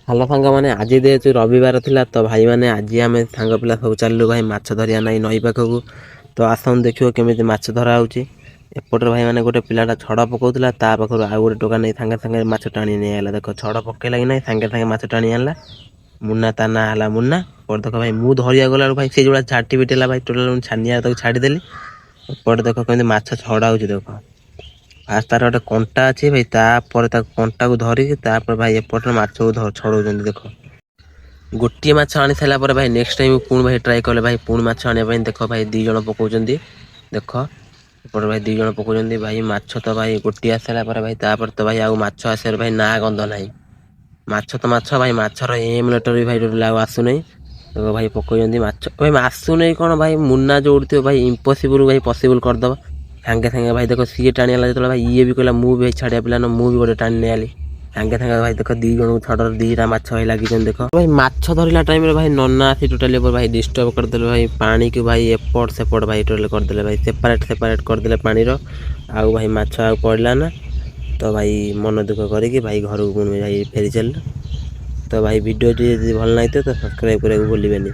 Hello ସାଙ୍ଗମାନେ, ଆଜି ଯେହେତୁ ରବିବାର ଥିଲା ତ ଭାଇମାନେ ଆଜି ଆମେ ସାଙ୍ଗ ପିଲା ସବୁ ଚାଲିଲୁ ଭାଇ ମାଛ ଧରିବା ନାହିଁ ନଈ ପାଖକୁ। ତ ଆସନ୍ତୁ ଦେଖିବ କେମିତି ମାଛ ଧରା ହେଉଛି। ଏପଟରେ ଭାଇମାନେ ଗୋଟେ ପିଲାଟା ଛଡ଼ ପକାଉଥିଲା, ତା ପାଖରୁ ଆଉ ଗୋଟେ ଟୋକା ନେଇ ସାଙ୍ଗେ ସାଙ୍ଗେ ମାଛ ଟାଣି ନେଇ ଆଇଲା। ଦେଖ ଛଡ଼ ପକେଇଲା କି ନାହିଁ, ସାଙ୍ଗେ ସାଙ୍ଗେ ମାଛ ଟାଣି ଆଣିଲା। ମୁନା, ତା ନାଁ ହେଲା ମୁନା। ଏପଟେ ଦେଖ ଭାଇ ମୁଁ ଧରିବାକୁ ଗଲାବେଳକୁ ଭାଇ ସେ ଯୋଉଟା ଝାଟି ପିଟିଲା ଭାଇ ଟୋଟାଲ ଛାନିଆ ତାକୁ ଛାଡ଼ିଦେଲି। ଏପଟେ ଦେଖ କେମିତି ମାଛ ଛଡ଼ା ହେଉଛି। ଦେଖ ଫାଷ୍ଟ ତାର ଗୋଟେ କଣ୍ଟା ଅଛି ଭାଇ, ତାପରେ ତାକୁ କଣ୍ଟାକୁ ଧରିକି ତାପରେ ଭାଇ ଏପଟରେ ମାଛକୁ ଛଡ଼ଉଛନ୍ତି। ଦେଖ ଗୋଟିଏ ମାଛ ଆଣି ସାରିଲା ପରେ ଭାଇ ନେକ୍ସଟ ଟାଇମ୍ ପୁଣି ଭାଇ ଟ୍ରାଏ କଲେ ଭାଇ ପୁଣି ମାଛ ଆଣିବା ପାଇଁ। ଦେଖ ଭାଇ 2 ଜଣ ପକାଉଛନ୍ତି। ଦେଖ ଏପଟେ ଭାଇ 2 ଜଣ ପକାଉଛନ୍ତି ଭାଇ। ମାଛ ତ ଭାଇ ଗୋଟିଏ ଆସିଲା ପରେ ଭାଇ ତାପରେ ତ ଭାଇ ଆଉ ମାଛ ଆସିବାର ଭାଇ ନାଁ ଗନ୍ଧ ନାହିଁ। ମାଛ ତ ମାଛ ଭାଇ, ମାଛର ଏମ୍ ଲେଟର ବି ଭାଇ ଟୋଟାଲ ଆଉ ଆସୁନାହିଁ। ଦେଖ ଭାଇ ପକାଉଛନ୍ତି ମାଛ ଭାଇ ଆସୁନାହିଁ କ'ଣ ଭାଇ, ମୁନା ଯୋଉଠି ଥିବ ଭାଇ ଇମ୍ପସିବୁଲ ଭାଇ ପସିବୁଲ କରିଦେବ ସାଙ୍ଗେ ସାଙ୍ଗେ। ଭାଇ ଦେଖ ସିଏ ଟାଣି ଆଣିଲା ଯେତେବେଳେ ଭାଇ ଇଏ ବି କହିଲା ମୁଁ ବି ଭାଇ ଛାଡ଼ିବା ପିଲା ମୁଁ ବି ଗୋଟେ ଟାଣି ନେଇ ଆଲି ସାଙ୍ଗେ ସାଙ୍ଗେ। ଭାଇ ଦେଖ 2 ଜଣଙ୍କୁ ଛଡ଼ରେ 2ଟା ମାଛ ଭାଇ ଲାଗିଛନ୍ତି। ଦେଖ ଭାଇ ମାଛ ଧରିଲା ଟାଇମରେ ଭାଇ ନନା ଆସି ଟୋଟାଲି ଭାଇ ଡିଷ୍ଟର୍ବ କରିଦେଲେ ଭାଇ। ପାଣିକୁ ଭାଇ ଏପଟ ସେପଟ ଭାଇ ଟୋଟାଲ କରିଦେଲେ ଭାଇ, ସେପାରେଟ କରିଦେଲେ ପାଣିର। ଆଉ ଭାଇ ମାଛ ଆଉ ପଡ଼ିଲା ନା। ତ ଭାଇ ମନ ଦୁଃଖ କରିକି ଭାଇ ଘରକୁ ପୁଣି ଭାଇ ଫେରି ଚାଲିଲୁ। ତ ଭାଇ ଭିଡ଼ିଓଟି ଯଦି ଭଲ ଲାଗିଥିବ ତ ସବସ୍କ୍ରାଇବ୍ କରିବାକୁ ଭୁଲିବେନି।